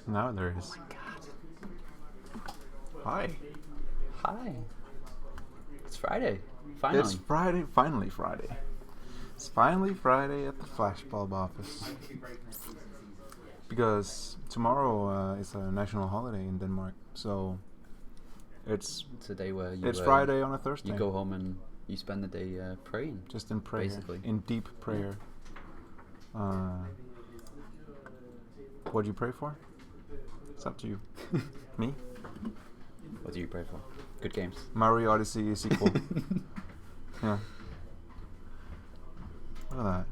Now there is. Hi. Hi. It's Friday. It's Finally. Friday. Finally Friday. It's finally Friday at the flashbulb office. Because tomorrow is a national holiday in Denmark, so it's a day where you. it's Friday on a Thursday. You go home and you spend the day praying. Just in prayer, basically. in deep prayer. What do you pray for? It's up to you. Me? What do you pray for? Good games. Mario Odyssey sequel. Yeah. Look at that.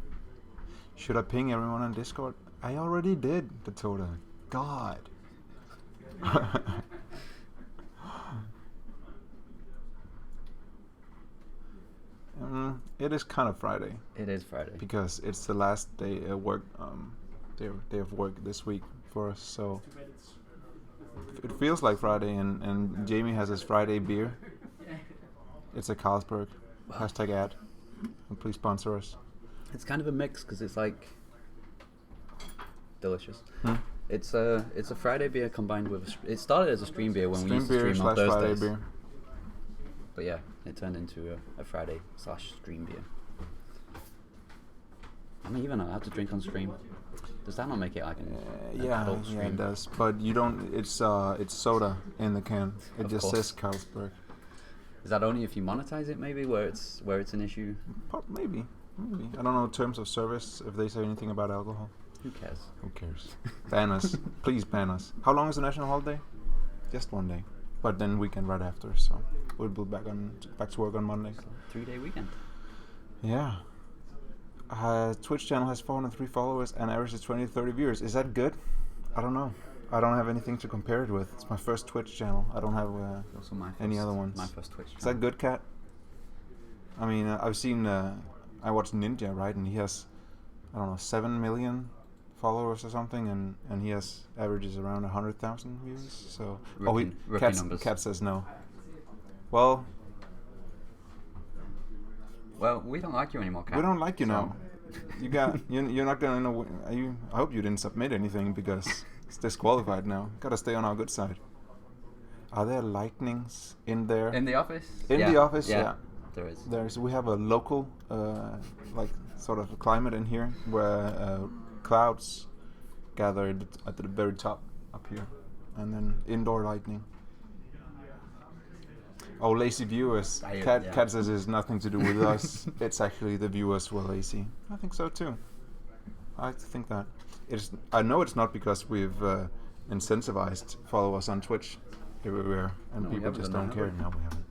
Should I ping everyone on Discord? I already did, Dakota. God. It is kind of Friday. It is Friday. Because it's the last day of work, day of work this week for us, so it feels like Friday, and Jamie has his Friday beer. It's a Carlsberg. Hashtag ad. And please sponsor us. It's kind of a mix because it's like delicious. Hmm? It's a Friday beer combined with it started as a stream beer when we used to beer stream on / Thursdays. Friday beer. But yeah, it turned into a Friday / stream beer. I'm even allowed to drink on stream. Does that not make it like an adult stream? Yeah, it does. But you don't. It's soda in the can. It Of just course. says Carlsberg. Is that only if you monetize it? Maybe where it's an issue. Maybe. I don't know terms of service if they say anything about alcohol. Who cares? Who cares? Ban us. Please ban us. How long is the national holiday? Just one day. But then weekend right after, so we'll be back to work on Monday. 3-day weekend. Yeah. Twitch channel has 403 followers and averages 20 to 30 viewers. Is that good? I don't know. I don't have anything to compare it with. It's my first Twitch channel. I don't have Also any other ones. My first Twitch channel. Is that good, Cat? I mean, I've seen. I watched Ninja, right, and he has, I don't know, 7 million followers or something, and he has averages around 100,000 views. So Rookie numbers. Cat says no. Well, we don't like you anymore, Kat. we don't like you So- now. You got you're not gonna know. I hope you didn't submit anything because it's disqualified now. Gotta stay on our good side. Are there lightnings in there? In the office? In the office, yeah. There is. We have a local, like sort of climate in here where clouds gather at the very top up here, and then indoor lightning. Oh, lazy viewers. Cat says it's nothing to do with us. It's actually the viewers who are lazy. I think so too. I think that. I know it's not because we've incentivized followers on Twitch everywhere, and No, we people haven't just done don't that, care. have we? No, we haven't.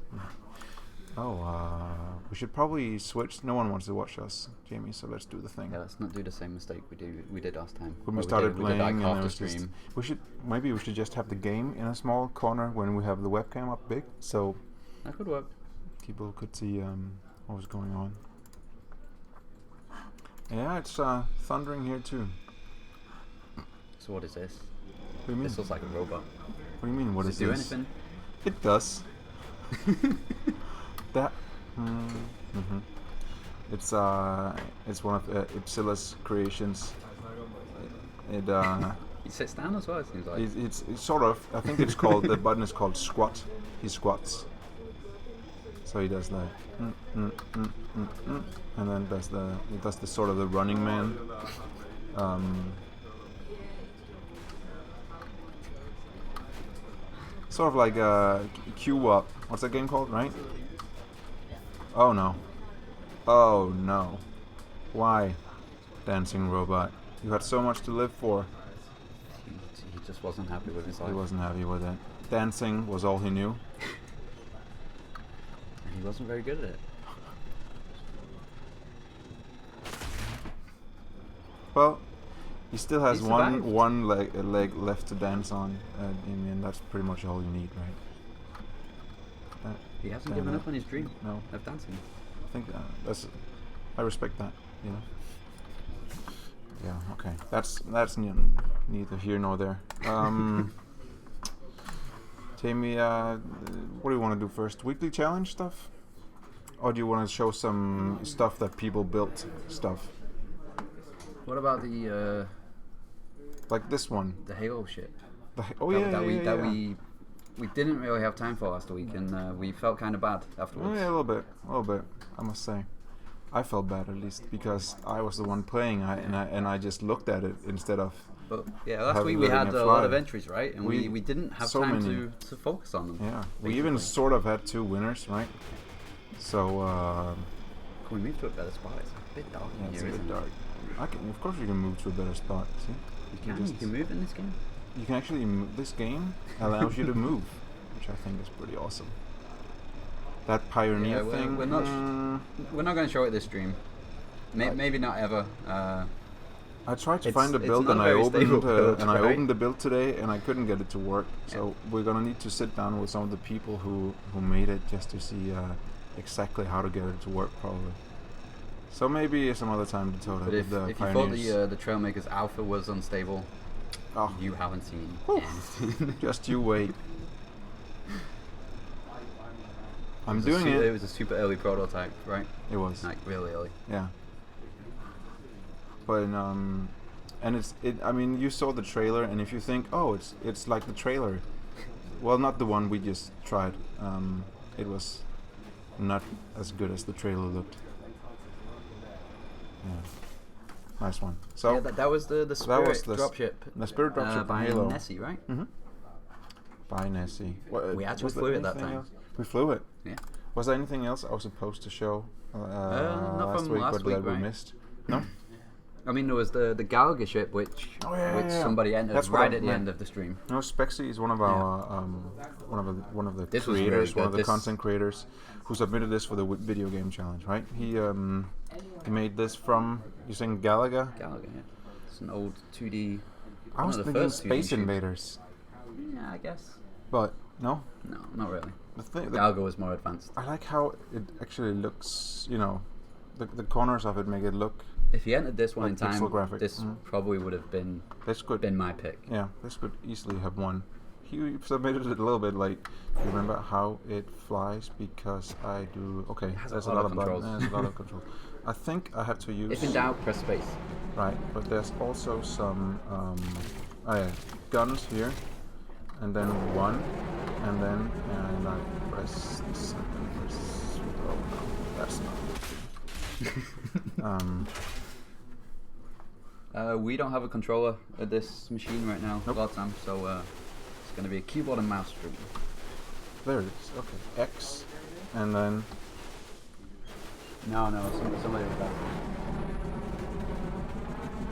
Oh, we should probably switch. No one wants to watch us, Jamie, so let's do the thing. Yeah, let's not do the same mistake we did last time. When we where started we playing, did like and half there the was just, stream. maybe we should just have the game in a small corner when we have the webcam up big, so That could work. people could see what was going on. Yeah, it's thundering here too. So what is this? What do you mean? This looks like a robot. What do you mean? What Does is it do this? anything? It does. That. It's one of Ipsila's creations. It He sits down as well, it seems like. it's sort of. I think it's called the button is called squat. He squats. So he does that, and then does the sort of the running man. Sort of like Q up. What's that game called, right? Oh no. Oh no. Why? Dancing robot. You had so much to live for. He just wasn't happy with his life. He wasn't happy with it. Dancing was all he knew. And he wasn't very good at it. Well, he still has He survived. one leg left to dance on. And that's pretty much all you need, right? He hasn't Damn given it. up on his dream No. of dancing. I think I respect that, you know. Yeah, okay. That's neither here nor there. Tammy, what do you want to do first? Weekly challenge stuff? Or do you want to show some stuff that people built stuff? What about the Like this one. Halo shit? Oh that we didn't really have time for last week, and we felt kind of bad afterwards. Oh, yeah, a little bit. I must say, I felt bad at least because I was the one playing, and I just looked at it instead of. But yeah, last week we had a lot of entries, right? And we didn't have so time many. to focus on them. Yeah, basically. we even sort of had 2 winners, right? So. Can we move to a better spot? It's a bit dark in It's here, a bit isn't dark. it? Of course, you can move to a better spot. See, You can move in this game. You can actually move. This game allows you to move, which I think is pretty awesome. That pioneer thing. We're not going to show it this stream. Maybe not ever. I tried to find a build and I opened the build today and I couldn't get it to work. So we're gonna need to sit down with some of the people who made it just to see exactly how to get it to work probably. So maybe some other time to But if you thought the Trailmakers Alpha was unstable, you haven't seen anything. Just you wait. I'm doing it. It was a super early prototype, right? It was. Like really early. Yeah. But and I mean, you saw the trailer, and if you think, oh, it's like the trailer, well, not the one we just tried. It was not as good as the trailer looked. Yeah. Nice one. So that was the Spirit dropship. The Spirit dropship by Halo. Nessie, right? Mm-hmm. By Nessie. We actually flew it that time. Else? We flew it. Yeah. Was there anything else I was supposed to show not from last week, that we missed? No. I mean, there was the Gallagher ship, which somebody entered right at the end of the stream. No, Spexy is one of our one of the creators, one of the content creators, who submitted this for the video game challenge. Right? He made this from using Gallagher. Gallagher, yeah. It's an old 2D. I was thinking Space Invaders. Yeah, I guess. But no. No, not really. The Gallagher was more advanced. I like how it actually looks. You know, the corners of it make it look. If he entered this one in time, this probably would have been my pick. Yeah, this could easily have won. He submitted it a little bit late. You remember how it flies? Because I do. Okay, there's a lot of controls. There's a lot of control. I think I have to use. If in doubt, press space. Right, but there's also some guns here, and then one, and then I press the second. Oh no, that's not. We don't have a controller at this machine right now, nope. So it's going to be a keyboard and mouse stream. There it is. Okay, X, and then. No, somebody was back.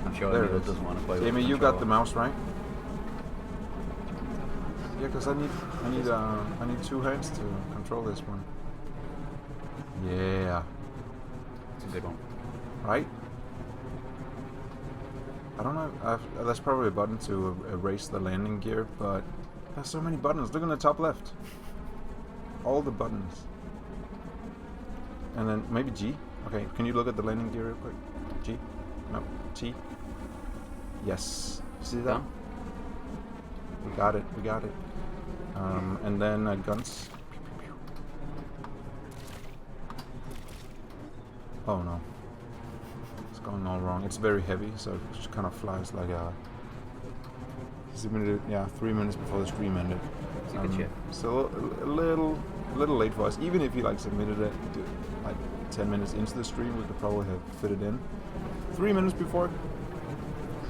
I'm sure Emil doesn't want to play. Jamie, you got the mouse right? Yeah, because I need 2 hands to control this one. Yeah. It's a good one. Right? I don't know. There's probably a button to erase the landing gear, but there's so many buttons. Look on the top left. All the buttons. And then maybe G. Okay, can you look at the landing gear real quick? G? No. T? Yes. See that? Done? We got it. And then guns. Oh no. It's going all wrong. It's very heavy, so it just kind of flies like a... 3 minutes before the stream ended. It's a good ship. So a little late for us. Even if you submitted it like 10 minutes into the stream, we could probably have fit it in. 3 minutes before.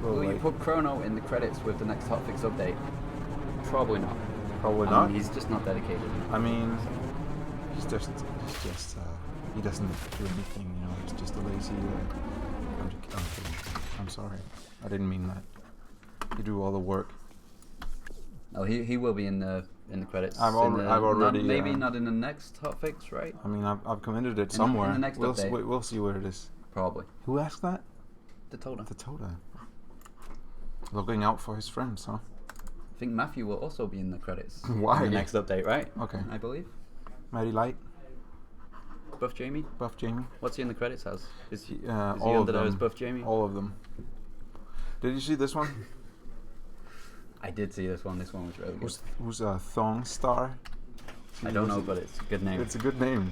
So will you put Chrono in the credits with the next hotfix update? Probably not. Probably not. He's just not dedicated. I mean, he doesn't do anything. You know, he's just a lazy. I'm kidding. I'm sorry. I didn't mean that. You do all the work. Oh, he will be in the credits. I've already. Maybe not in the next hotfix, right? I mean, I've committed it somewhere. In the next update. We'll see where it is. Probably. Who asked that? The Toda. Looking out for his friends, huh? I think Matthew will also be in the credits. Why? In the next update, right? Okay. I believe. Mighty Light. Buff Jamie. What's he in the credits as? Is he under there as Buff Jamie? All of them. Did you see this one? I did see this one. This one was really good. Who's a Thong Star? I don't know, but it's a good name. It's a good name.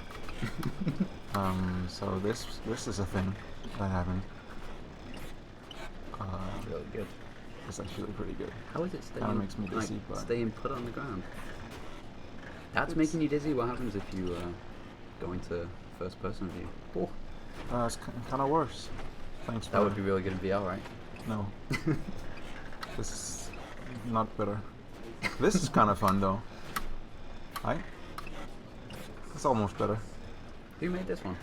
So this is a thing that happened. It's really good. It's actually pretty good. How is it staying? Kind of makes me dizzy, but staying put on the ground. That's making you dizzy. What happens if you go into first person view? Oh. It's kind of worse. Thanks. That would be really good in VR, right? No. This is not better. This is kind of fun though. Right? It's almost better. Who made this one?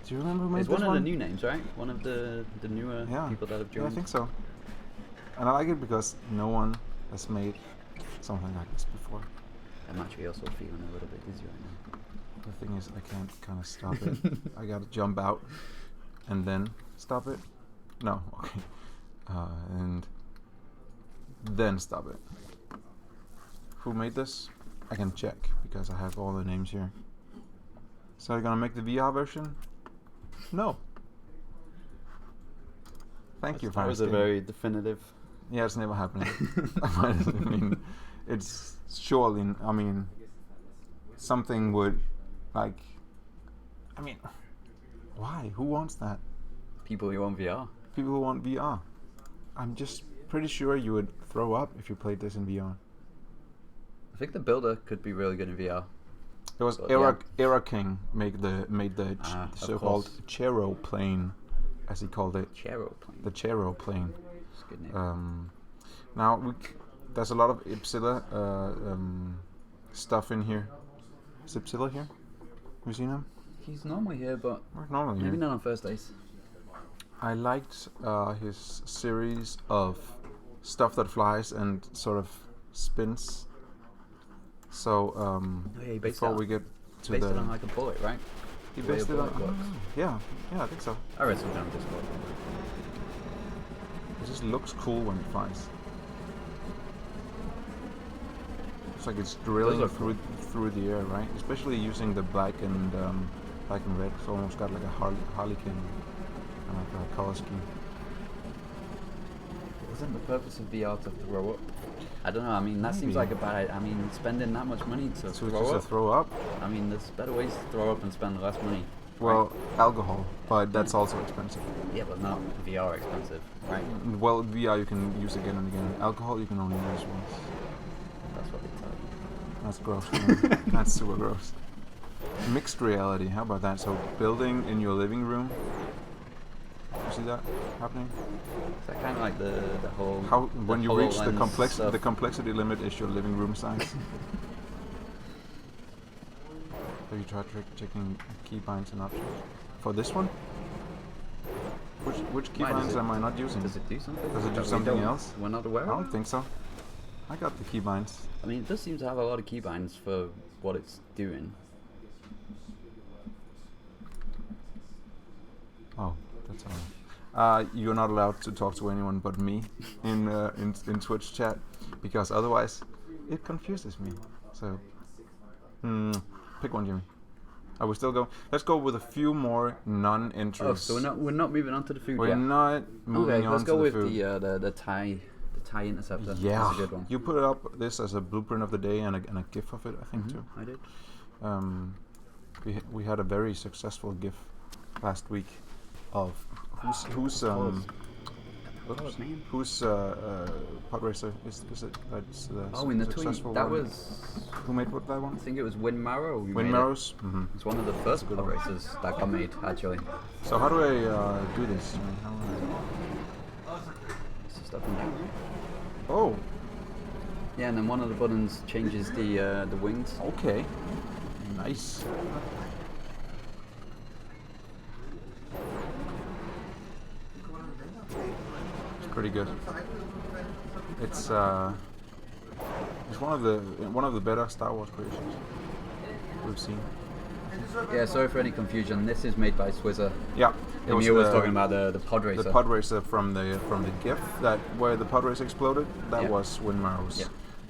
Do you remember who made it's this one? It's one of the new names, right? One of the newer people that have joined. Yeah, I think so. And I like it because no one has made something like this before. I'm actually also feeling a little bit dizzy right now. The thing is, I can't kind of stop it. I gotta jump out and then stop it. No, okay. And then stop it. Who made this? I can check because I have all the names here. So you're gonna make the VR version? No. Thank you, That was a very definitive. Yeah, it's never happening. I mean, it's surely. I mean, something would, like. I mean, why? Who wants that? People who want VR. People who want VR. I'm just pretty sure you would throw up if you played this in VR. I think the builder could be really good in VR. It was Era King made the so-called Chaeroplane, as he called it. Chaeroplane. The Chaeroplane. That's a good name. Now there's a lot of Ipsilla stuff in here. Is Ipsilla here? Have you seen him? He's normally here, but maybe not on first days. I liked his series of stuff that flies and sort of spins. So before we get to based it on like a bullet, right? He based it on. Yeah, I think so. I read some down Discord. It just looks cool when it flies. It's like it's drilling through the air, right? Especially using the black and red. It's almost got like a harlequin kind of color scheme. Isn't the purpose of VR to throw up? I don't know. I mean, that seems like a bad. I mean, spending that much money to throw up. I mean, there's better ways to throw up and spend less money. Well, right? Alcohol, but that's also expensive. Yeah, but not VR expensive, right? Well, VR you can use again and again. Alcohol you can only use once. That's what they tell you. That's gross. That's super gross. Mixed reality. How about that? So building in your living room. You see that happening? Is that kind of like the whole? How when you reach the complexity limit is your living room size. Have you tried checking keybinds and options for this one? Which keybinds am I not using? Does it do something? Does it do something else? We're not aware of? I don't think so. I got the keybinds. I mean, it does seem to have a lot of keybinds for what it's doing. Oh, that's all. You're not allowed to talk to anyone but me in Twitch chat because otherwise it confuses me. So, pick one, Jimmy. I will still go. Let's go with a few more non-entries. Oh, so we're not moving on to the food yet. We're not moving on to the food. Let's go with the Thai interceptor. Yeah, that's a good one. You put up this as a blueprint of the day and a GIF of it, I think too. I did. We had a very successful GIF last week of who's pod racer is it? That's in the tweet that one. Was who made that one? I think it was Winmarrow. Winmarrow's. It's one of the first pod racers that got made actually. So how do I do this? Stuff in here. Oh. Yeah, and then one of the buttons changes the wings. Okay. Nice. Pretty good. It's one of the better Star Wars creations we've seen. Yeah, sorry for any confusion. This is made by Swizzer. Yeah, Emil was talking about the pod racer. The pod racer from the GIF where the pod racer exploded. That was Winmarrow's. Yeah.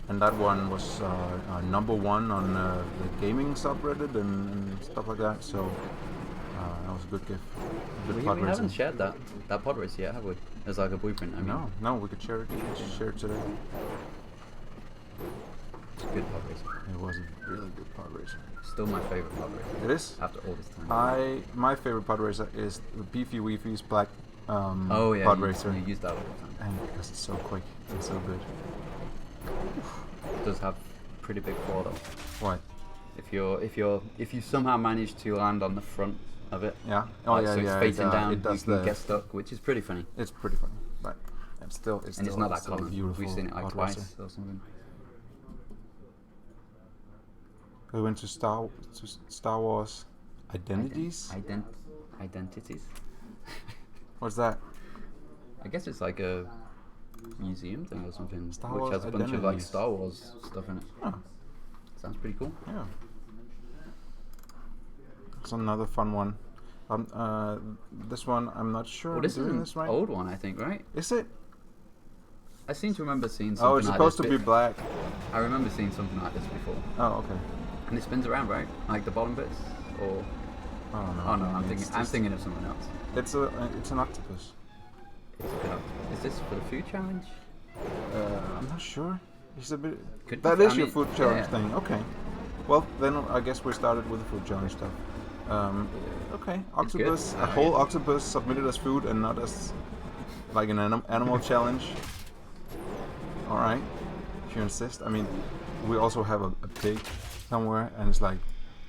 And that one was #1 on the gaming subreddit and stuff like that. So that was a good GIF. We haven't shared that pod racer yet, have we? As like a blueprint. I mean. No, we could share it. We could share it today. It's a good pod racer. It was a really good pod racer. Still my favorite pod racer. It is? After all this time. My favorite pod racer is the Beefy Weefy's Black Oh yeah, pod you racer, use that all the time. and because it's so quick and so good. It does have pretty big floor though. What? If you somehow manage to land on the front of it, Yeah. Oh like, yeah, so yeah. it's facing down, it does you can get stuck, which is pretty funny. It's pretty funny, but it's still And it's not that still a common. beautiful We've seen it like pod twice racer. or something. We went to Star Wars Identities. Identities. What's that? I guess it's like a museum thing or something, Star which Wars has a bunch of like Identities. Star Wars stuff in it. Huh. Sounds pretty cool. Yeah. It's another fun one. This one I'm not sure. Well, this I'm is doing an this right. old one, I think, right? Is it? I seem to remember seeing something Oh, it's like supposed this to be black. I remember seeing something like this before. Oh, okay. And it spins around, right? Like the bottom bits? Or... I don't know. Oh no, I'm It's thinking of someone else. It's an octopus. Is this for the food challenge? I'm not sure. It's a bit. Could That be- is I your mean, food challenge yeah. thing. Okay. Well, then I guess we started with the food challenge stuff. Okay. Octopus. good. A whole octopus submitted as food and not as like an animal challenge. All right. If you insist. I mean, we also have a pig somewhere, and it's like,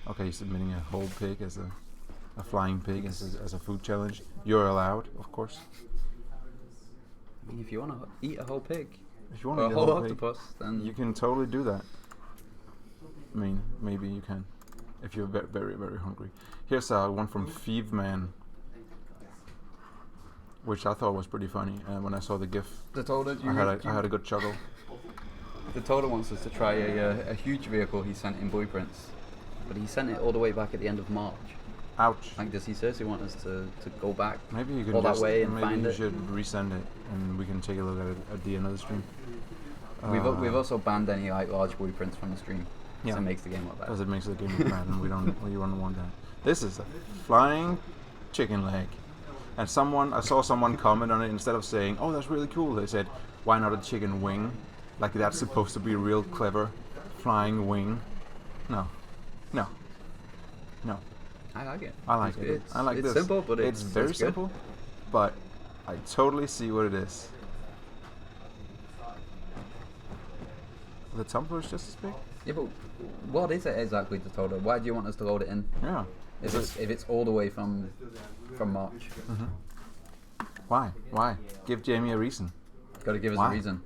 okay, you're submitting a whole pig as a flying pig as a food challenge. You're allowed, of course. I mean, if you want to eat a whole pig, If you want or to a whole octopus, then you can totally do that. I mean, maybe you can, if you're very, very hungry. Here's one from Thievman, which I thought was pretty funny. And when I saw the GIF, the Toda, I had a good chuckle. The Toda wants us to try a huge vehicle he sent in blueprints, but he sent it all the way back at the end of March. Ouch. Like, does he seriously want us to go back Maybe you can all that just, way and maybe find you it? should resend it, and we can take a look at it at the end of the stream. We've also banned any like large blueprints from the stream. Yeah. So it makes the game look better. Because it makes the game look bad, and we don't want that. This is a flying chicken leg, and I saw someone comment on it. Instead of saying, "Oh, that's really cool," they said, "Why not a chicken wing? Like that's supposed to be a real clever flying wing." No. I like it. I like it. I like it's this. simple, but it's very good. simple, but I totally see what it is. The tumbler is just as big. Yeah, but what is it exactly, the Toda? Why do you want us to load it in? Yeah. If it's all the way from March, Why? Give Jamie a reason. got to give us Why? a reason.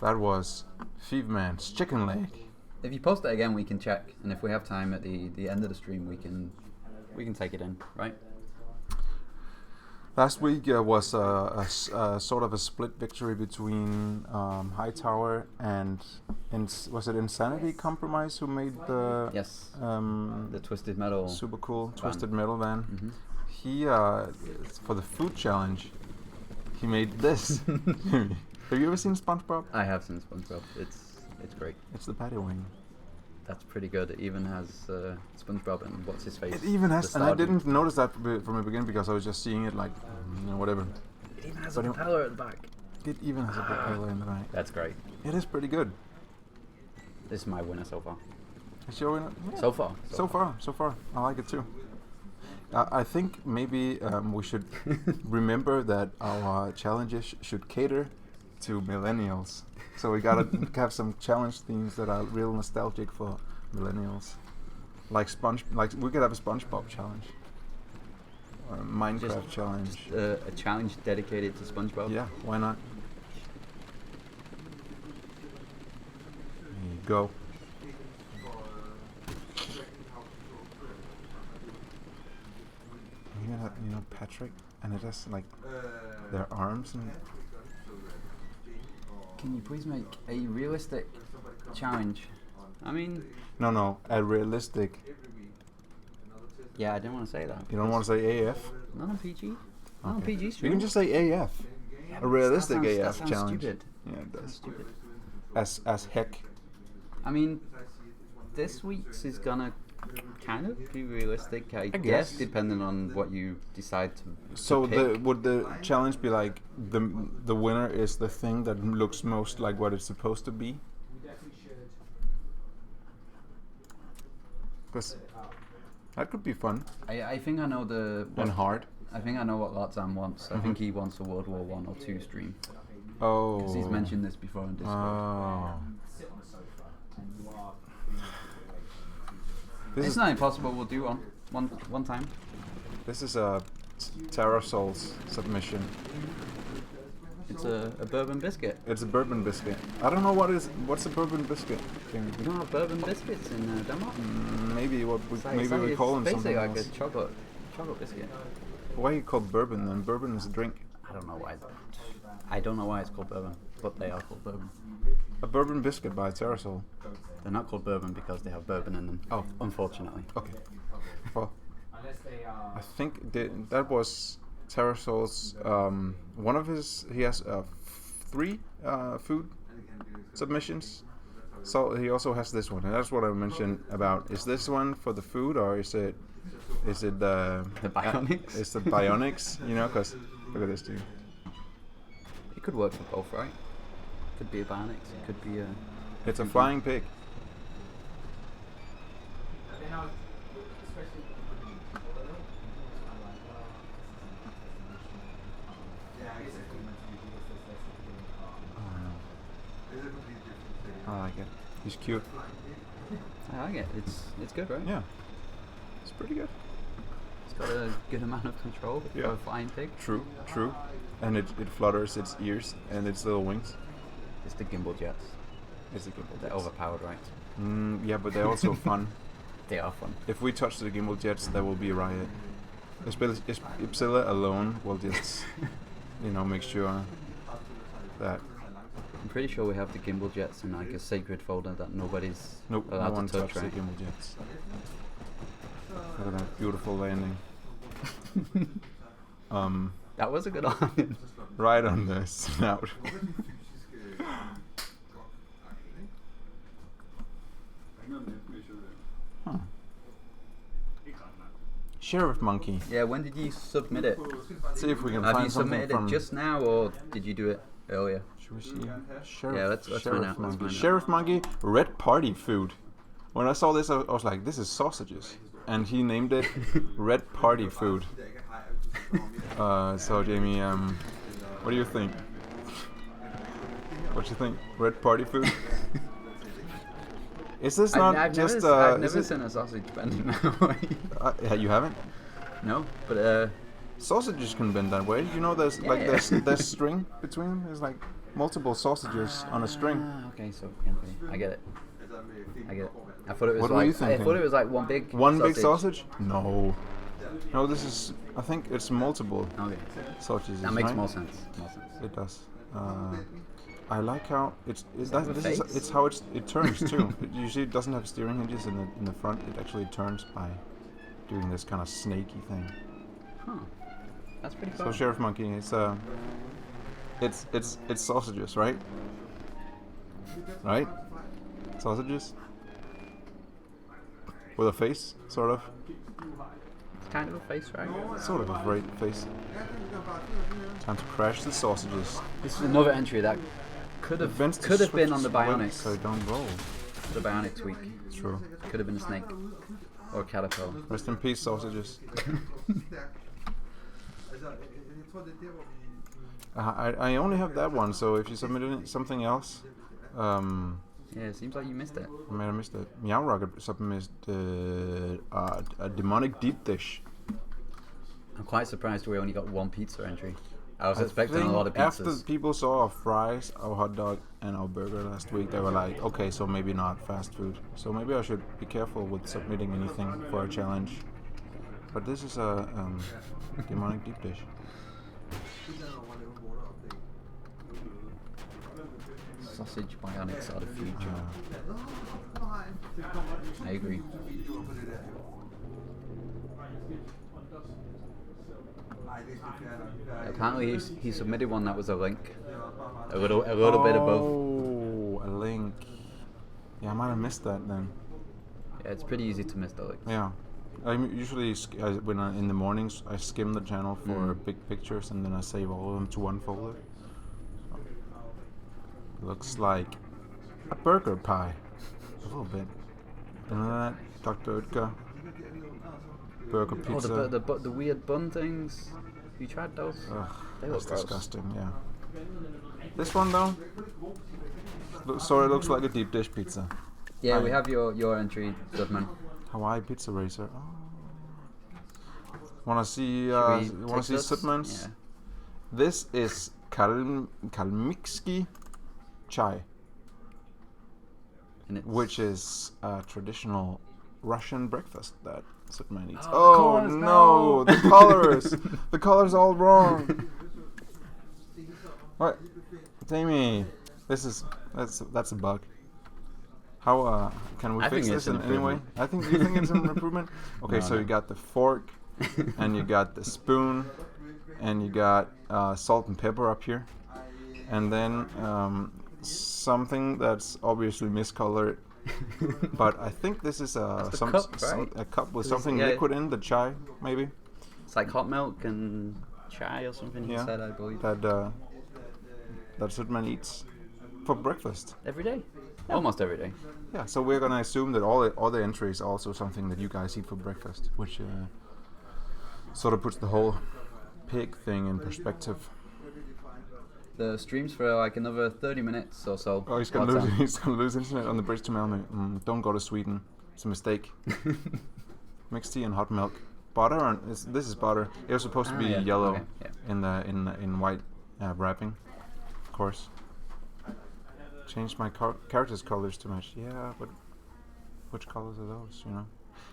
That was Thievman's chicken leg. If you post it again, we can check, and if we have time at the end of the stream, we can take it in, right? Last week was a sort of a split victory between Hightower and was it Insanity Compromise who made the Yes. um, The Twisted Metal. super cool van. Twisted Metal van. Mm-hmm. He for the food challenge he made this. Have you ever seen SpongeBob? I have seen SpongeBob. It's great. It's the patty wing. That's pretty good. It even has SpongeBob and what's his face. It even has, the and I Stardew. didn't notice that from the beginning because I was just seeing it like, whatever. It even has But a it- propeller at the back. It even has a propeller in the back. That's great. It is pretty good. This is my winner so far. It's your winner? Yeah. So far. So far, I like it too. I think maybe we should remember that our challenges should cater to millennials. So we gotta have some challenge themes that are real nostalgic for millennials. Like we could have a SpongeBob challenge, or a Minecraft challenge. A challenge dedicated to SpongeBob. Yeah, why not? There you go. You know Patrick, and it has like their arms and. Can you please make a realistic challenge? I mean, No, a realistic. yeah, I didn't want to say that. You don't want to say AF? Not on PG. Not on Okay. PG You stream. can just say AF. Yeah, A but realistic that AF sounds challenge. Stupid. Yeah, it That's does. stupid. As heck. I mean, this week's is gonna kind of be realistic, I guess, guess. depending on what you decide to. So pick. would the challenge be like the winner is the thing that looks most like what it's supposed to be? Because that could be fun I think I know the and hard. I think I know what Latzan wants. I think he wants a World War One or Two stream. Oh. Because he's mentioned this before in Discord. Oh. It's not impossible. We'll do one time. This is a Terra Souls submission. It's a bourbon biscuit. It's a bourbon biscuit. I don't know what's a bourbon biscuit thing. You don't have bourbon biscuits in Denmark? Maybe we call them something basically like else. a chocolate biscuit. Why are you called bourbon then? Bourbon is a drink. I don't know why. I don't know why it's called bourbon, but they are called bourbon. A bourbon biscuit by Terra Soul. They're not called bourbon because they have bourbon in them. Oh, unfortunately. Okay. Well, I think that was Terra Soul's. One of his. He has 3 food submissions. So he also has this one, and that's what I mentioned about. Is this one for the food, or is it the bionics? It's the bionics, you know? Because look at this dude. It could work for both, right? Could be a bionics. It could be a. It's a flying pig. I like it. He's cute. I like it. It's good, right? Yeah. It's pretty good. It's got a good amount of control for a flying pig. True. And it flutters its ears and its little wings. It's the gimbal jets. It's the gimbal They're jets. overpowered, right? Yeah, but they're also fun. They are fun. If we touch the gimbal jets, there will be a riot. Ipsilla alone will just, make sure that. I'm pretty sure we have the gimbal jets in like a sacred folder that nobody's Nope, allowed no one to touch, touched right? the gimbal jets. Look at that beautiful landing. That was a good one. Right on the snout. Huh. Sheriff Monkey. Yeah, when did you submit it? Let's see if we can Have find you something submitted from. it just now, or did you do it earlier? Should we see? Sheriff, Yeah, let's Sheriff find out. Monkey. Let's find out. Sheriff Monkey, red party food. When I saw this, I was like, this is sausages. And he named it red party food. So Jamie, what do you think? What do you think? Red party food? Is this not I've just I've never seen a sausage bending that way. You haven't? No, but Sausages can bend that way. You know, there's there's string between them. There's like multiple sausages on a string. Okay, so I get it. I thought it was What were you I thinking? thought it was like one big Big sausage? No. No, this is. I think it's multiple Okay, sausages. that makes right? more sense. It does. I like how it's face? how it turns too. It usually doesn't have steering hinges in the front. It actually turns by doing this kind of snaky thing. Huh. That's pretty cool. So Sheriff Monkey, it's sausages, right? Right? Sausages with a face, sort of. It's kind of a face, right? Sort of a great face. Time to crash the sausages. This is another entry that could have been on the bionics. So don't roll. The bionics week. True. Could have been a snake or a caterpillar. Rest in peace, sausages. I only have that one, so if you submitted something else, Yeah, it seems like you missed it. I may have missed it. Meow Rocket submitted a demonic deep dish. I'm quite surprised we only got one pizza entry. I was expecting a lot of After pizzas. people saw our fries, our hot dog, and our burger last week, they were like, okay, so maybe not fast food. So maybe I should be careful with submitting anything for a challenge. But this is a demonic deep dish. Sausage bionics are the future. I agree. Apparently he submitted one that was a link. A little bit of both. Oh, a link. Yeah, I might have missed that then. Yeah, it's pretty easy to miss the links. Yeah. I usually, in the mornings, I skim the channel for big pictures and then I save all of them to one folder. So, looks like a burger pie. A little bit. Remember that, Dr. Utka? burger Oh, pizza. the weird bun things. Have you tried those? Ugh, They that's look gross. disgusting. Yeah. This one though, sort of looks like a deep dish pizza. Yeah, we have your entry, Goodman. Hawaii Pizza Racer. Oh. Wanna see? Sudman's? Yeah. This is kalmyksky chai, And it's which is a traditional Russian breakfast that Sudman eats. Oh, Oh the colors, no, no. the colors! The colors all wrong. What, Jamie? That's a bug. How can we I fix think this it's in an any way? improvement. You think it's an improvement? Okay, No, so no. you got the fork, and you got the spoon, and you got salt and pepper up here, and then something that's obviously miscolored. But I think this is a cup with something liquid in, the chai maybe. It's like hot milk and chai or something. He said, I believe. That's what man eats for breakfast. Every day. Yeah. Almost every day. Yeah, so we're gonna assume that all the entries are also something that you guys eat for breakfast, which sort of puts the whole pig thing in perspective. The stream's for like another 30 minutes or so. Oh, he's gonna lose internet on the bridge to Malmö. Don't go to Sweden. It's a mistake. Mixed tea and hot milk. Butter and this is butter. It was supposed to be yellow. Okay. Yeah. in white wrapping, of course. Changed my character's colors too much. Yeah, but which colors are those? You know,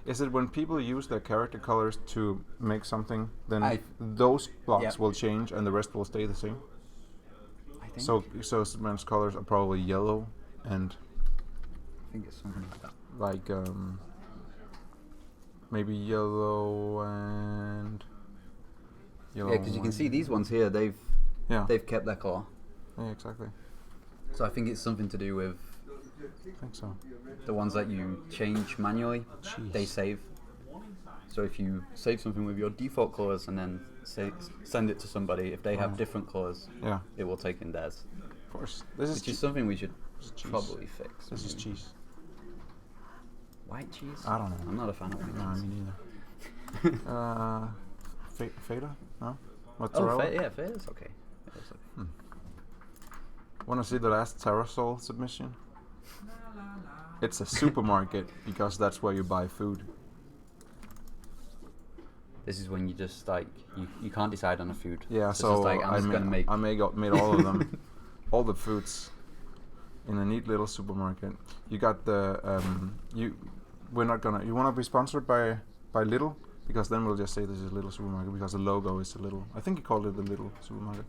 is it when people use their character colors to make something, then those blocks will change and the rest will stay the same? I think. So Superman's colors are probably yellow and. I think it's something like that. Like maybe yellow and. Yellow. Yeah, because you can see these ones here. They've kept their color. Yeah, exactly. So I think it's something to do with I think so. the ones that you change manually. Jeez. They save. So if you save something with your default colors and then send it to somebody, if they have different colors, it will take in theirs. Of course. This is something we should probably fix. This is cheese. White cheese? I don't know. I'm not a fan of white cheese. No, me neither. Feta? No? Mozzarella? Feta's okay. Want to see the last Terrasol submission? It's a supermarket because that's where you buy food. This is when you just like you can't decide on a food. Yeah, so it's just like, I made all of them, all the foods, in a neat little supermarket. You got the You want to be sponsored by Lidl, because then we'll just say this is a little supermarket because the logo is a little. I think you called it the little supermarket,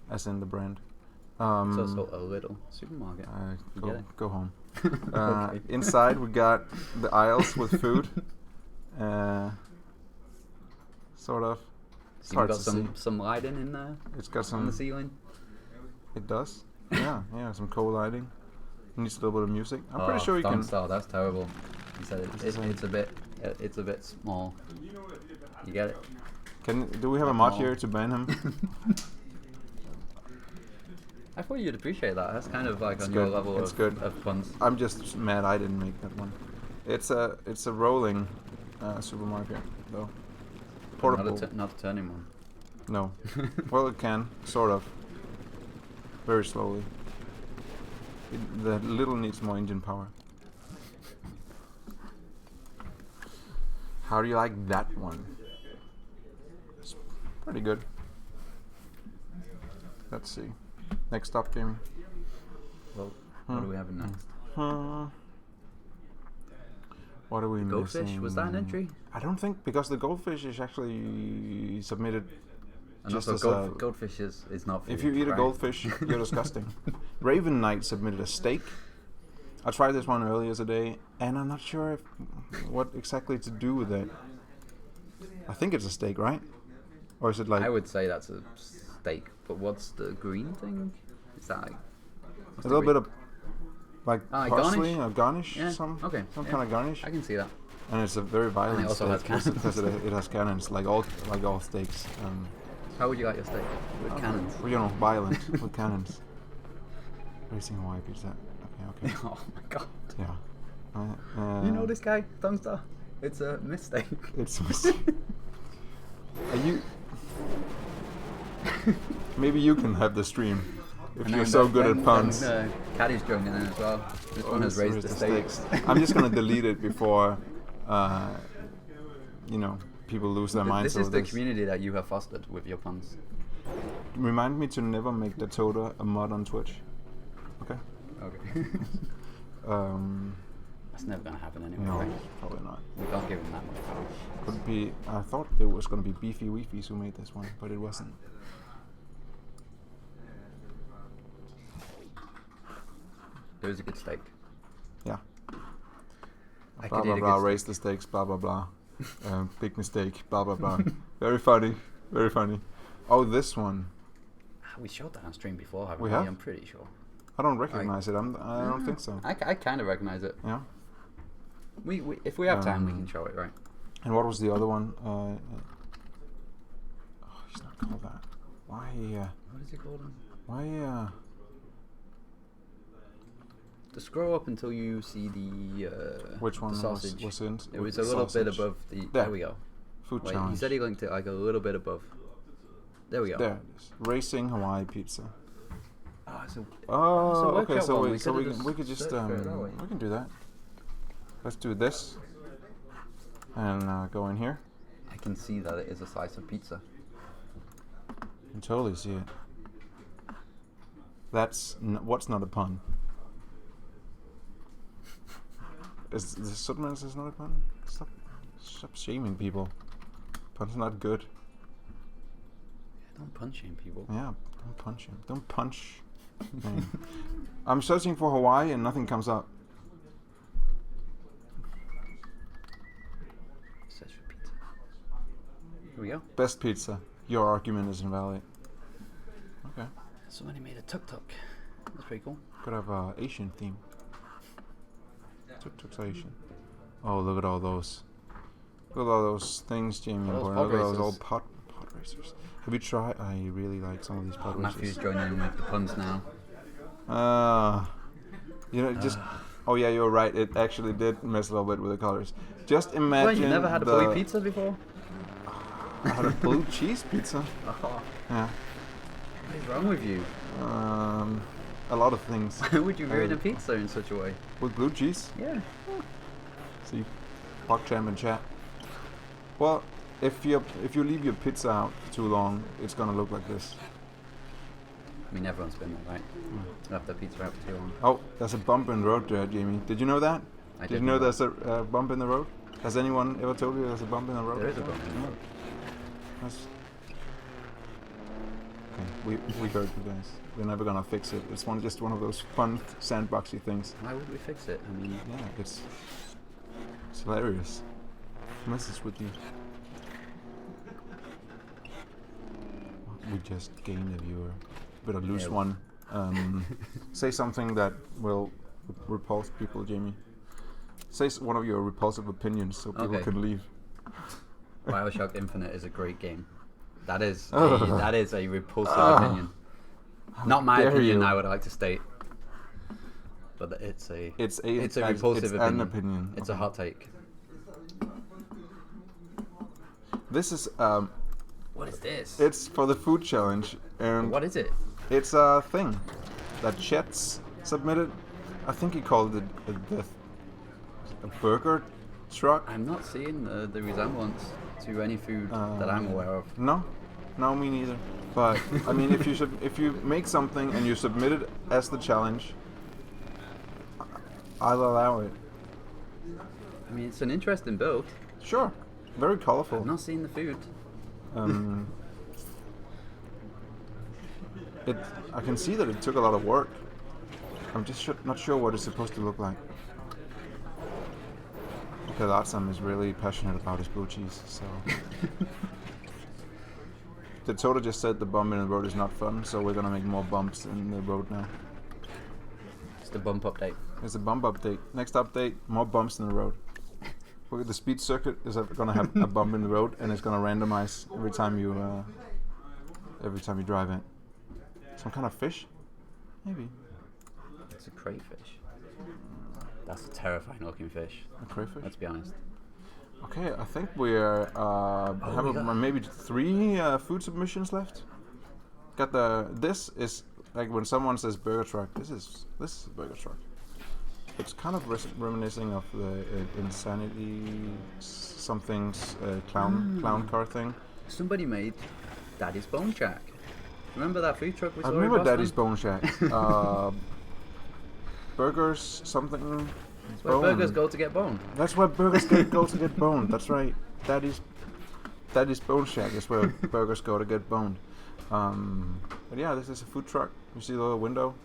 as in the brand. It's also a little supermarket. Go home. Inside we got the aisles with food. Sort of. So you've got some lighting in there. It's got some on the ceiling. It does. Yeah, some co-lighting. Needs a little bit of music. I'm pretty sure you can. Oh, that's terrible. He said it's a bit small. You get it? Do we have a mod here to ban him? I thought you'd appreciate that. That's kind of like it's on good. your level of puns. I'm just mad I didn't make that one. It's a rolling supermarket though. Portable. Not a turning one. No. Well, it can, sort of. Very slowly. The little needs more engine power. How do you like that one? It's pretty good. Let's see. Next up, Jamie. Well, what do we have in next? What are we missing? Goldfish? Was that an entry? I don't think, because the goldfish is actually submitted. And just also goldfish is not food. If you eat a goldfish, you're disgusting. Raven Knight submitted a steak. I tried this one earlier today, and I'm not sure what exactly to do with it. I think it's a steak, right? Or is it like... I would say that's a steak, but what's the green thing? Is that like... A little bit of like parsley garnish? or garnish? Yeah. Some kind of garnish. I can see that. And it's a very violent And it also steak has cannons. because it has cannons, like all steaks. How would you like your steak? With cannons? Well, you know, violent with cannons. Racing Hawaii pizza. Okay. Oh my god. Yeah. You know this guy, Dunstar? It's a mistake. It's a mistake. Are you? Maybe you can have the stream if you're so good at puns. Caddy's joining in as well. This one has raised the stakes. I'm just gonna delete it before, people lose their minds. This is the community that you have fostered with your puns. Remind me to never make the Tota a mod on Twitch. Okay. Okay. That's never gonna happen anyway. No, right? probably not. We can't give him that much power. Could be. I thought there was gonna be Beefy Weefies who made this one, but it wasn't. There's a good steak. Yeah. I blah blah blah. Raise the stakes. Blah blah blah. Big mistake. Blah blah blah. Very funny. Very funny. Oh, this one. We showed that on stream before, haven't we? We have? I'm pretty sure. I don't recognize it. I don't think so. I kind of recognize it. Yeah. We if we have time, we can show it, right? And what was the other one? He's not called that. Why? What is he called? Why? Just scroll up until you see the which one the sausage. Was in? It was a little bit above the. There we go. Food challenge. He said he linked it like a little bit above. There we go. There it is. Racing Hawaii Pizza. Okay. So we could just we can do that. Let's do this and go in here. I can see that it is a slice of pizza. I can totally see it. That's what's not a pun. Is the Sudman's is not a pun? Stop shaming people. Pun's not good. Yeah, don't punch shame people. Yeah, don't punch him. Don't punch. I'm searching for Hawaii and nothing comes up. Search for pizza. Here we go. Best pizza. Your argument is invalid. Okay. Somebody made a tuk-tuk. That's pretty cool. Could have an Asian theme. Tuk-tuk's Asian. Oh, look at all those. Look at all those things, Jamie. Look at those old pot racers. Have you tried? I really like some of these pod racers. Matthew's joining in with the puns now. Just. Oh yeah, you're right. It actually did mess a little bit with the colors. Just imagine. Well, you never had a bully pizza before? I had a blue cheese pizza. Oh. Yeah. What is wrong with you? A lot of things. Why would you ruin a pizza in such a way? With blue cheese? Yeah. See, PogChamp and chat. Well, if you leave your pizza out too long, it's gonna look like this. I mean, everyone's been there, right? Left their pizza out for too long. Oh, there's a bump in the road there, Jamie. Did you know that? Did you know there's a bump in the road? Has anyone ever told you there's a bump in the road? There is a bump in the road. Okay, we heard you guys. We're never gonna fix it. It's just one of those fun sandboxy things. Why would we fix it? I mean, yeah, it's hilarious. Messes with you. We just gained a viewer. Better lose one. Say something that will repulse people, Jamie. Say one of your repulsive opinions so people can leave. BioShock Infinite is a great game. That is a repulsive opinion. Not my opinion, I would like to state. But it's a repulsive opinion. An opinion. It's a hot take. This is what is this? It's for the food challenge. And what is it? It's a thing that Chet's submitted. I think he called it a burger truck. I'm not seeing the resemblance to any food that I'm aware of. No, me neither. But I mean, if you make something and you submit it as the challenge, I'll allow it. I mean, it's an interesting build. Sure, very colorful. I've not seen the food. I can see that it took a lot of work. I'm just not sure what it's supposed to look like. Okay, Latsam is really passionate about his blue cheese, so... The Tota just said the bump in the road is not fun, so we're gonna make more bumps in the road now. It's the bump update. It's a bump update. Next update, more bumps in the road. Look at the speed circuit is gonna have a bump in the road, and it's gonna randomize every time you drive it. Some kind of fish? Maybe. It's a crayfish. That's a terrifying looking fish. A crayfish? Let's be honest. Okay, I think we're have maybe 3 food submissions left. Got this is like when someone says burger truck. This is a burger truck. It's kind of reminiscing of the Insanity something's clown car thing. Somebody made Daddy's Bone Shack. Remember that food truck we saw? I remember Daddy's Bone Shack. Burgers something. That's where burgers go to get boned. That's where burgers go to get boned. That's right. Daddy's Bone Shack is where burgers go to get boned. But yeah, this is a food truck. You see the little window?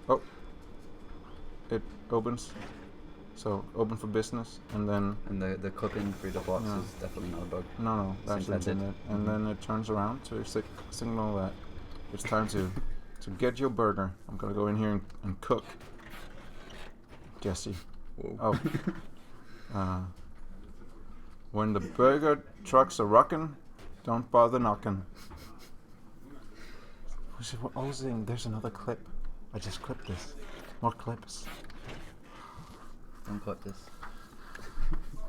Oh. It opens. So open for business, and then... And the cooking through the box is definitely not a bug. No, that's intended. And then it turns around to signal that it's time to get your burger. I'm gonna go in here and cook. Jesse. Whoa. Oh. When the burger trucks are rocking, don't bother knocking. I was saying there's another clip. I just clipped this. More clips. Don't clip this.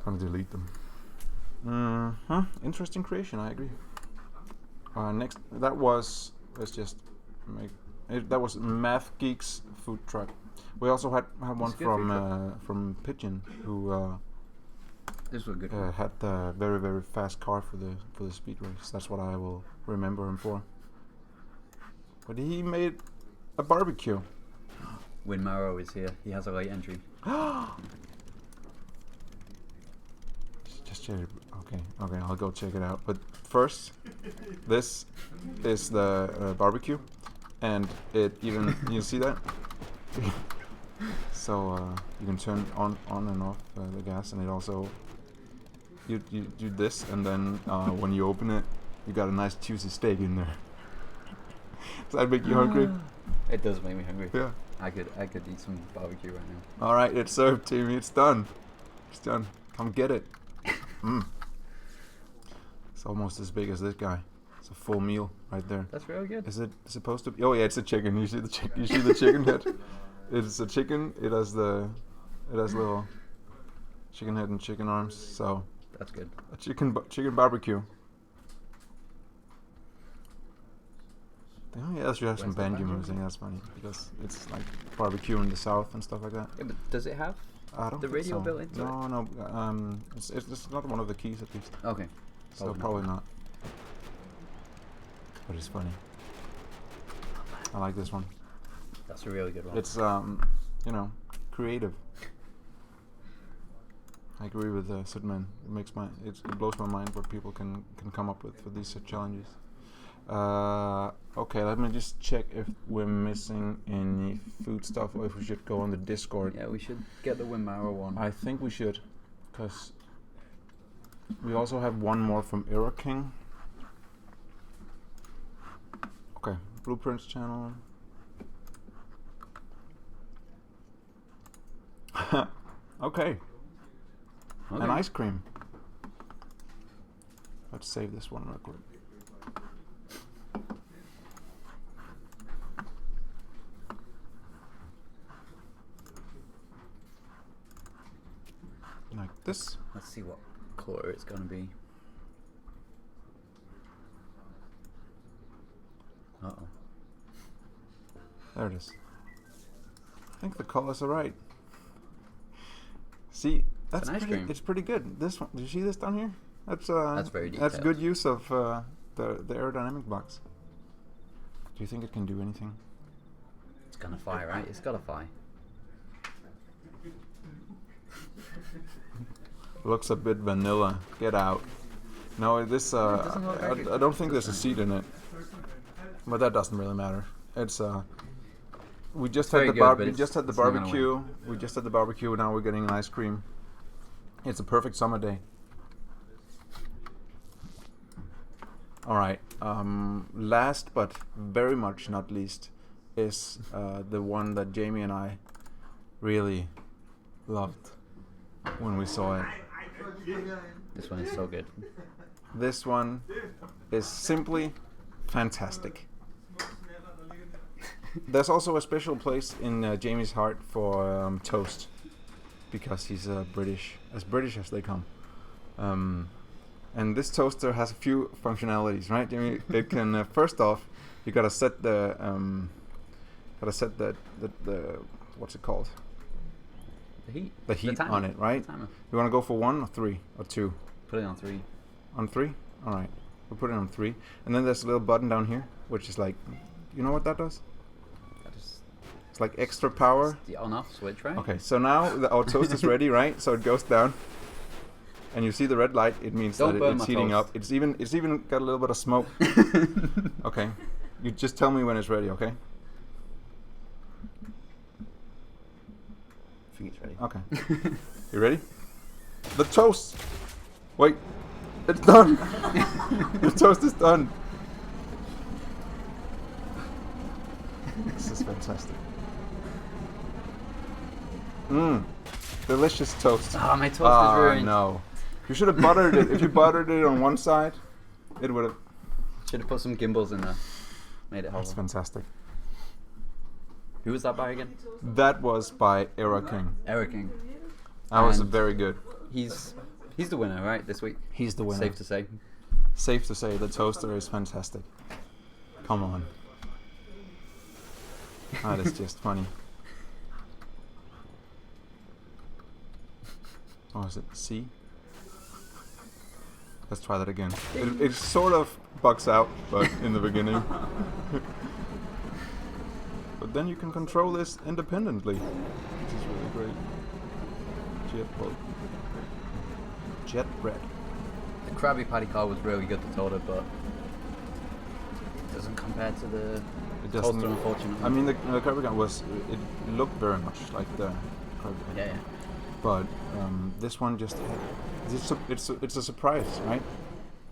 I'm gonna delete them. Interesting creation, I agree. Next, that was that was Math Geek's food truck. We also had one from Pigeon, who this was a good had the very, very fast car for the speed race. That's what I will remember him for. But he made a barbecue. Win Marrow is here. He has a late entry. Just check it. Okay, I'll go check it out. But first, this is the barbecue, and it even you see that. So you can turn on and off the gas, and it also you do this, and then when you open it, you got a nice juicy steak in there. Does that make you hungry? It does make me hungry. Yeah. I could eat some barbecue right now. All right, it's served, Timmy. It's done. It's done. Come get it. It's almost as big as this guy. It's a full meal right there. That's really good. Is it supposed to be? Oh yeah, it's a chicken. You see the chicken? You see the chicken head? It's a chicken. It has little chicken head and chicken arms. So that's good. A chicken barbecue. Oh yeah, that should have some banjo music. That's funny because it's like barbecue in the south and stuff like that. Yeah, but does it have the radio built into it? No. It's not one of the keys at least. Okay. So probably not. But it's funny. I like this one. That's a really good one. It's creative. I agree with Sidman. It blows my mind what people can come up with for these challenges. Okay, let me just check if we're missing any food stuff or if we should go on the Discord. Yeah, we should get the Wimara one. I think we should, because we also have one more from Era King. Okay, Blueprints channel. Okay. An ice cream. Let's save this one real quick. Like this. Let's see what color it's gonna be. Uh-oh. There it is. I think the colors are right. See, it's pretty good. This one, do you see this down here? That's very detailed. That's good use of the aerodynamic box. Do you think it can do anything? It's gonna fly, right? It's gotta fly. Looks a bit vanilla. Get out. No, this I don't think there's a seat in it, but that doesn't really matter. It's we just had the barbecue. We just had the barbecue. Now we're getting an ice cream. It's a perfect summer day. All right. Last but very much not least is the one that Jamie and I really loved when we saw it. This one is so good. This one is simply fantastic. There's also a special place in Jamie's heart for toast. because he's British as they come. And this toaster has a few functionalities, right? I mean, it can first off, you gotta set the what's it called? The heat on it, right? You want to go for 1 or 3 or 2? Put it on 3. On 3? All right. We'll put it on 3. And then there's a little button down here, which is like, you know what that does? It's like extra power. It's the on-off switch, right? Okay, so now our toast is ready, right? So it goes down, and you see the red light. It means that it's heating up. It's even got a little bit of smoke. Okay, you just tell me when it's ready, okay? I think it's ready. Okay. You ready? The toast. Wait, it's done. The toast is done. This is fantastic. Delicious toast. Oh, my toast is ruined. No. You should have buttered it. If you buttered it on one side, it would have... Should have put some gimbals in there. Made it hollow. That's fantastic. Who was that by again? That was by Era King. Era King. That was very good. He's the winner, right, this week? He's the winner. Safe to say. Safe to say, the toaster is fantastic. Come on. That is just funny. Oh, is it C? Let's try that again. It sort of bugs out, but in the beginning. But then you can control this independently, which is really great. Jet bread. The Krabby Patty car was really good to total, but it doesn't compare to the toaster, unfortunately. I mean, the Krabby car it looked very much like the Krabby Patty. Yeah. But this one just it's a surprise, right?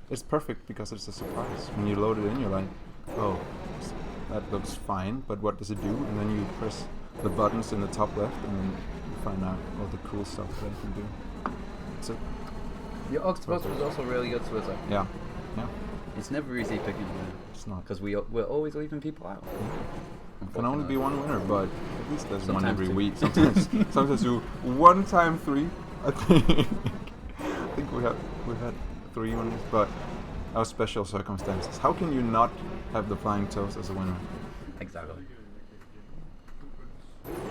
It's perfect because it's a surprise. When you load it in, you're like, oh, that looks fine, but what does it do? And then you press the buttons in the top left, and then you find out all the cool stuff that it can do. So your octopus was also really good, Twitter. Yeah. It's never easy picking a winner. It's not, because we're always leaving people out. Can only be one winner, but at least there's sometimes one every 2. week. Sometimes you 1 time 3. I think we had 3 winners, but our special circumstances. How can you not have the flying toast as a winner? Exactly.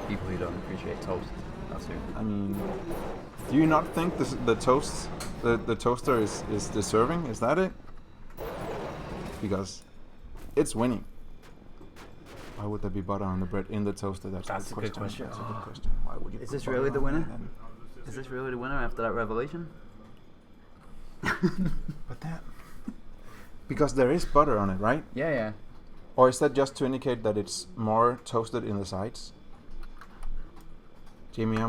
People who don't appreciate toast. That's who. I mean, do you not think the toaster is deserving? Is that it? Because it's winning. Why would there be butter on the bread in the toaster? That's a good question. That's a good question. Why would you? Is this really the winner? Is this really the winner after that revelation? But that... Because there is butter on it, right? Yeah. Or is that just to indicate that it's more toasted in the sides? Jamie,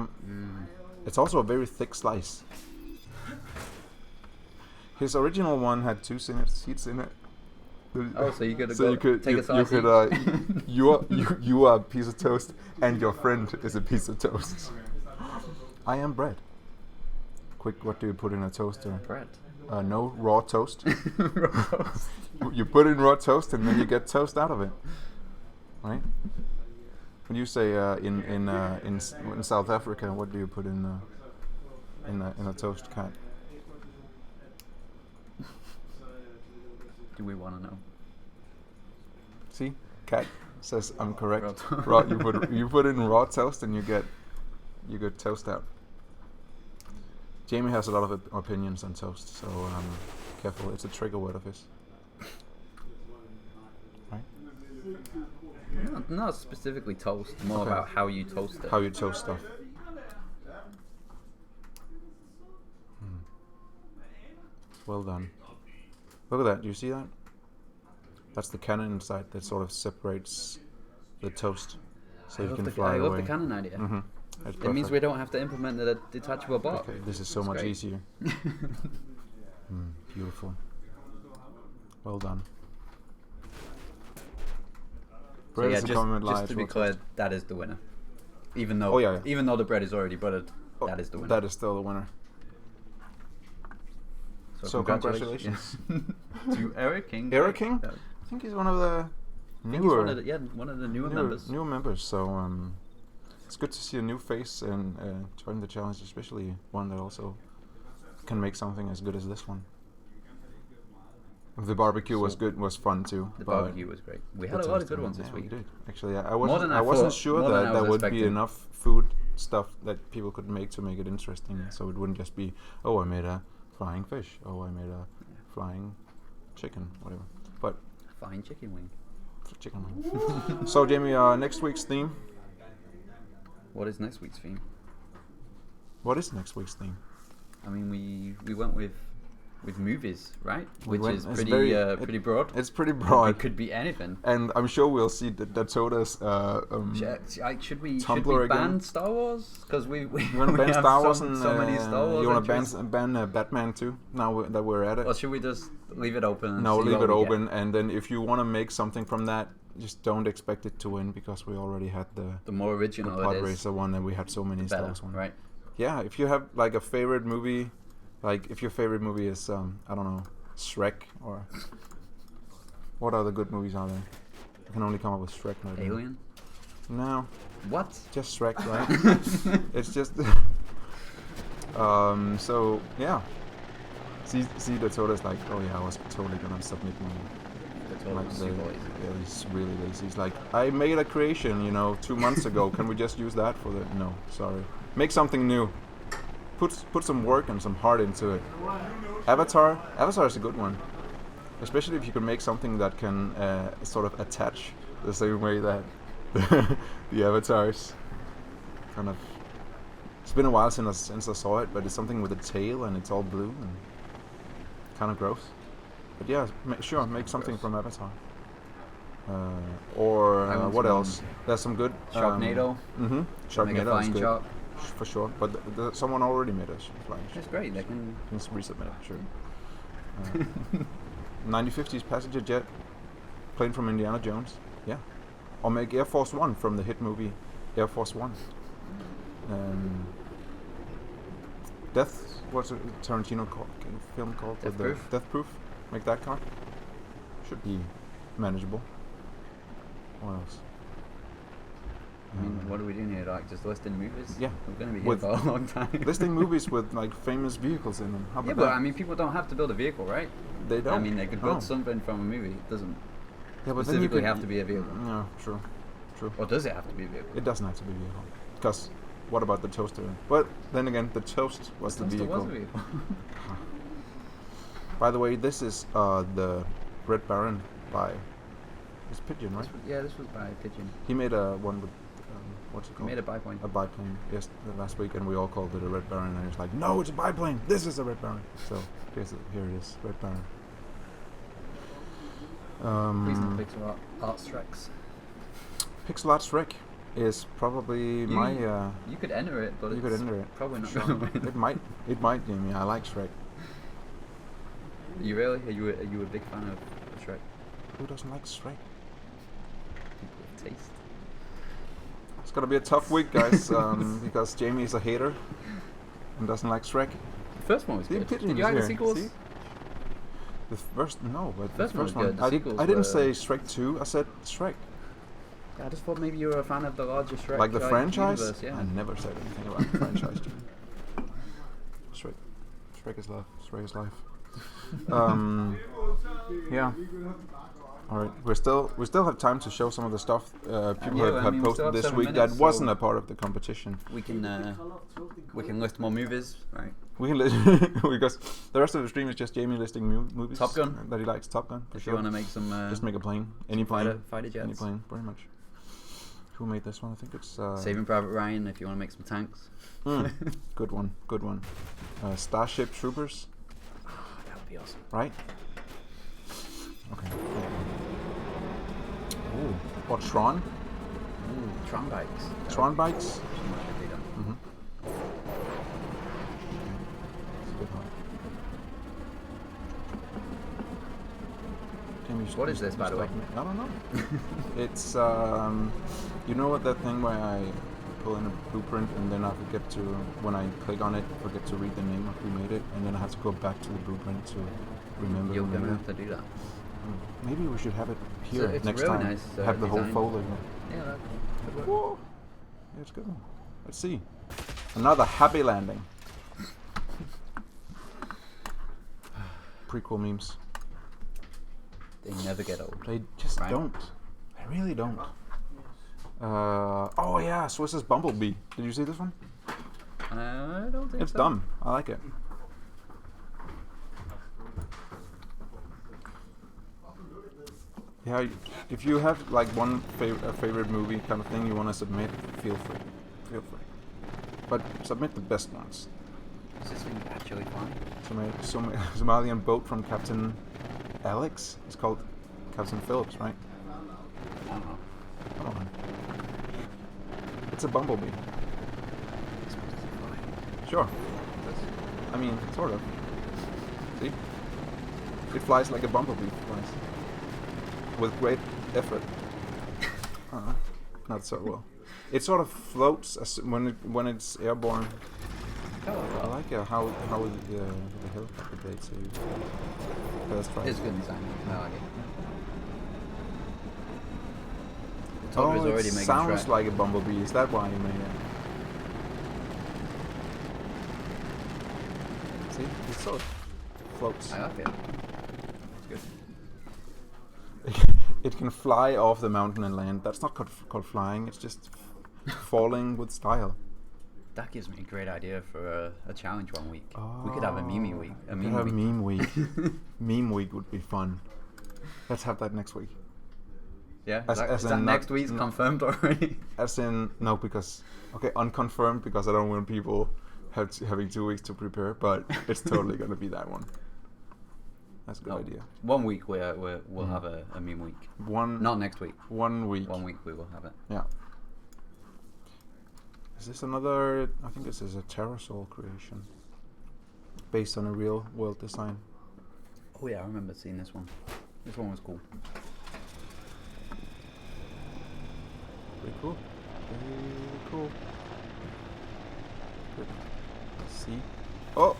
it's also a very thick slice. His original one had 2 seeds in it. Oh, so you could take a slice. You are a piece of toast, and your friend is a piece of toast. I am bread. Quick, what do you put in a toaster? Bread. No, raw toast. You put in raw toast, and then you get toast out of it, right? When you say in South Africa, what do you put in a toast, Cat? Do we want to know? See, Cat says I'm correct. Raw, you put in raw toast, and you get toast out. Jamie has a lot of opinions on toast, so careful. It's a trigger word of his. Right? Not specifically toast. More about how you toast it. How you toast stuff. Well done. Look at that. Do you see that? That's the cannon inside that sort of separates the toast, so you can fly away. I love the cannon idea. Mm-hmm. It means we don't have to implement the detachable bar. Okay, this is so much easier. Beautiful. Well done. So yeah, just to be clear, that is the winner. Even though, even though the bread is already buttered, that is the winner. That is still the winner. So congratulations to Eric King. Eric King? I think he's one of the newer. One of the newer members. Newer members. So it's good to see a new face and join the challenge, especially one that also can make something as good as this one. The barbecue was good, was fun too. The barbecue was great. We had a lot of good ones this week. We did. Actually, I wasn't sure that there would be enough food stuff that people could make to make it interesting. So it wouldn't just be, oh, I made a flying fish. Oh, I made a flying chicken, whatever. But flying chicken wing. Chicken wing. So Jamie, next week's theme. What is next week's theme? What is next week's theme? I mean, we went with movies, right? Which is pretty broad. It's pretty broad. It could be anything. And I'm sure we'll see Dakota's should we Tumblr ban again? Star Wars? Because we want to ban Star Wars and so many Star Wars. You want to ban Batman too? Now that we're at it. Or should we just leave it open? And no, leave it open, and then if you want to make something from that, just don't expect it to win because we already had the more original the Pod Racer one, and we had so many Star Wars ones. Right. Yeah, if you have like a favorite movie. Like, if your favorite movie is, I don't know, Shrek, or what other good movies are there? I can only come up with Shrek. Alien? No. What? Just Shrek, right? It's just... so, yeah. See, Dakota's like, oh yeah, I was totally gonna submit my... Like yeah, he's really lazy. He's like, I made a creation, 2 months ago. Can we just use that for the... No, sorry. Make something new. Put some work and some heart into it. Avatar is a good one, especially if you can make something that can sort of attach the same way that the avatars kind of. It's been a while since I saw it, but it's something with a tail and it's all blue and kind of gross. But yeah, sure, make something from Avatar. Or what else? There's some good Sharknado. Sharknado is good. For sure, but someone already made a flying ship. That's great. They can resubmit it. Sure. 1950s passenger jet, plane from Indiana Jones. Yeah, or make Air Force One from the hit movie Air Force One. What's a Tarantino film called? Death Proof. Death Proof. Make that car. Should be manageable. What else? I mean, what are we doing here? Like, just listing movies? Yeah. We're going to be here for a long time. Listing movies with, like, famous vehicles in them. How about that? But, I mean, people don't have to build a vehicle, right? They don't. I mean, they could build something from a movie. It doesn't specifically have to be a vehicle. No, true. Or does it have to be a vehicle? It doesn't have to be a vehicle. Because, what about the toaster? But, then again, the toast was the vehicle. Was a vehicle. By the way, this is the Red Baron by... It's Pigeon, right? This was by Pigeon. He made a one with... what's it called? He made a biplane. A biplane, yes, last week, and we all called it a Red Baron, and he was like, no, it's a biplane! This is a Red Baron! So, here it is, Red Baron. Please not pixel art Shreks. Pixel art Shrek is probably my... you could enter it, but you could enter it. Probably not going to win. It might, Jamie. I like Shrek. You really? Are you a big fan of Shrek? Who doesn't like Shrek? People with taste. It's gonna be a tough week, guys, because Jamie is a hater and doesn't like Shrek. The first one was good. Did you like the sequels? See? The first, no, but the first one. I didn't say Shrek 2. I said Shrek. Yeah, I just thought maybe you were a fan of the larger Shrek. Like the franchise? Universe, yeah. I never said anything about the franchise. Shrek is love. Shrek is life. Yeah. All right, we still have time to show some of the stuff people have posted this week that wasn't a part of the competition. We can list more movies, right? We can list because the rest of the stream is just Jamie listing movies. Top Gun. That he likes. Top Gun. If you want to make some, just make a plane. Any plane. Fighter jets. Any plane, pretty much. Who made this one? I think it's Saving Private Ryan. If you want to make some tanks. Good one. Good one. Starship Troopers. That would be awesome. Right. Okay. Ooh. Or Tron. Ooh, Tron bikes. Tron bikes. Mm-hmm. It's a good one. What is this, by the way? I don't know. It's you know what that thing where I pull in a blueprint and then I forget to, when I click on it, forget to read the name of who made it, and then I have to go back to the blueprint to remember. You're gonna have to do that. Maybe we should have it here it's next really time. Nice, have the whole design. folder. Yeah, that could work. Whoa. Let's go. Let's see. Another happy landing. Prequel memes. They never get old. They just don't. They really don't. Oh yeah, Swiss's Bumblebee. Did you see this one? I don't think It's so. dumb. I like it. Yeah, if you have like one favorite movie kind of thing you want to submit, feel free. Feel free. But submit the best ones. Is this thing actually fun? Somalian boat from Captain Alex. It's called Captain Phillips, right? I don't know. Hold on. It's a bumblebee. It's supposed to fly. Sure. I mean, sort of. See? It flies like a bumblebee flies. With great effort. Not so well. It sort of floats when it's airborne. I like how the helicopter blades are used. Let's try. It's good design. I like it. The top is already it making sounds track. like a bumblebee. Is that why you made it? See, it sort of floats. I like it. It's good. It can fly off the mountain and land. That's not called flying. It's just falling with style. That gives me a great idea for a challenge one week. We could have a meme week. Meme week. Meme week would be fun. Let's have that next week. Yeah, As is that in next week's confirmed already? As in, no, because... Okay, unconfirmed, because I don't want people having 2 weeks to prepare, but it's totally going to be that one. That's a good idea. 1 week we'll have a meme week. Not next week. 1 week. 1 week we will have it. Yeah. Is this another... I think this is a Terrasol creation. Based on a real world design. Oh yeah, I remember seeing this one. This one was cool. Pretty cool. Very cool. Good. See? Oh!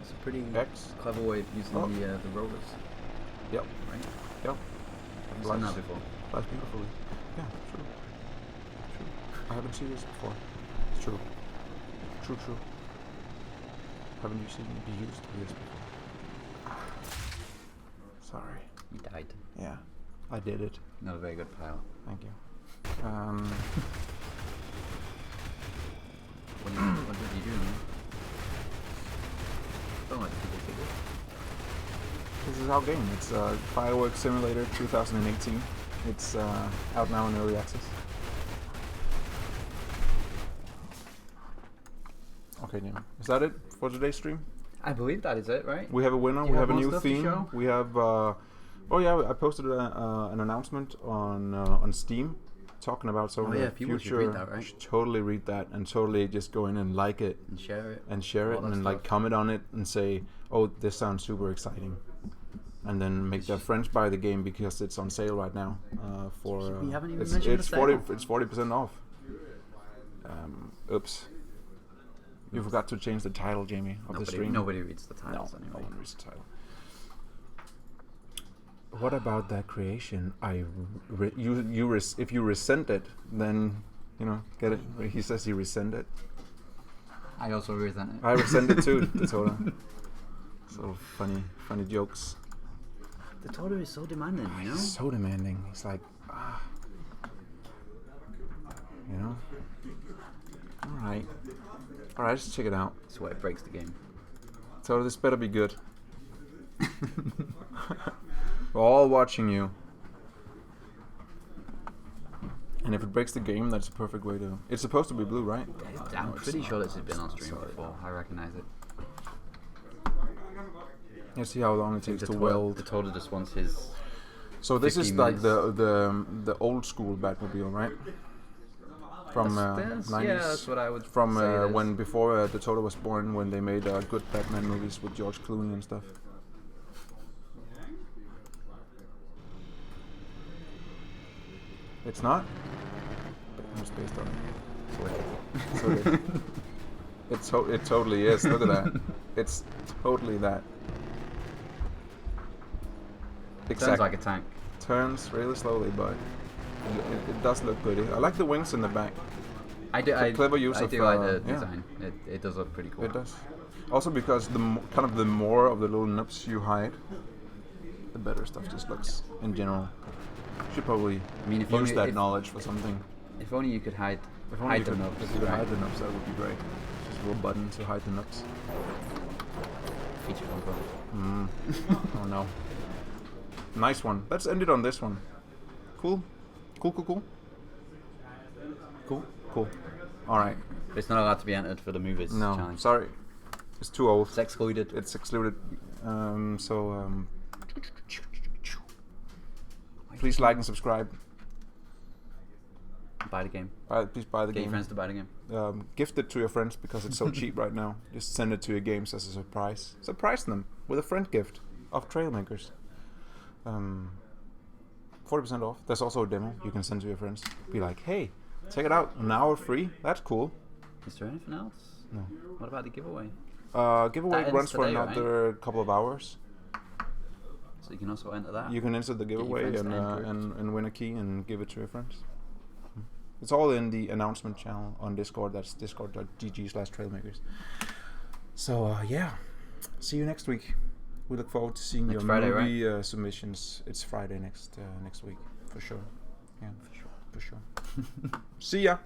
It's a pretty X. clever way of using the rollers. Yep. Right? Yep. I've seen that before. Flies beautifully. Yeah, true. True. I haven't seen this before. It's true. True. Haven't you seen me used this before? Sorry. You died. Yeah, I did it. Not a very good pile. Thank you. What did you do, man? Don't like people figure. This is our game. It's Fireworks Simulator 2018. It's out now in early access. Okay, Nima. Is that it for today's stream? I believe that is it, right? We have a winner. Do you We have a more new stuff to theme. show? We have. Oh yeah, I posted an announcement on Steam, talking about some of the people future. should read that, right? Should totally read that and totally just go in and like it And share it. and that like stuff. comment on it and say, oh, this sounds super exciting, and then make their friends buy the game because it's on sale right now. For We haven't even it's mentioned it's the 40 sale. it's 40% off. Oops. You forgot to change the title, Jamie, of the stream. Nobody reads the titles No anyway. one reads the title. What about that creation? If you resent it, then get it. He says he resent it. I also resent it. I resent it too. The Torah. So funny jokes. The Torah is so demanding, you know. He's so demanding. He's like, All right, let's check it out. That's why it breaks the game. So this better be good. We're all watching you. And if it breaks the game, that's a perfect way to... It's supposed to be blue, right? I'm No, it's pretty not. sure this has been It's on not. stream Sorry. before. I recognize it. Let's see how long it takes to weld. The Torah just wants his... So this is 15 like minutes. the old school Batmobile, right? From That's- 90s. yeah, that's what I would From say it is. when before the Toto was born, when they made good Batman movies with George Clooney and stuff. It's not. Batman's based on it. So it totally is. Look at that. It's totally that. Sounds like a tank. turns really slowly, but it does look good. I like the wings in the back. I do like the yeah. design. It does look pretty cool. It does. Also because the more of the little nubs you hide, the better stuff just looks in general. Should probably use that knowledge for something. If only you could hide the nubs. If you could hide the nubs, that would be great. Just a little button to hide the nubs. Feature component. Oh no. Nice one. Let's end it on this one. Cool. Alright. It's not allowed to be entered for the movies challenge. Sorry. It's too old. It's excluded. Please like and subscribe. Buy the game. Please buy the game. Get your friends to buy the game. Gift it to your friends because it's so cheap right now. Just send it to your games as a surprise. Surprise them with a friend gift of Trailmakers. 40% off. There's also a demo you can send to your friends. Be like, hey, check it out. An hour free. That's cool. Is there anything else? No. What about the giveaway? Giveaway runs for another couple of hours. So you can also enter that. You can enter the giveaway and win a key and give it to your friends. It's all in the announcement channel on Discord. That's discord.gg/trailmakers. So yeah, see you next week. We look forward to seeing your movie submissions. It's Friday next week for sure. Yeah, for sure. See ya.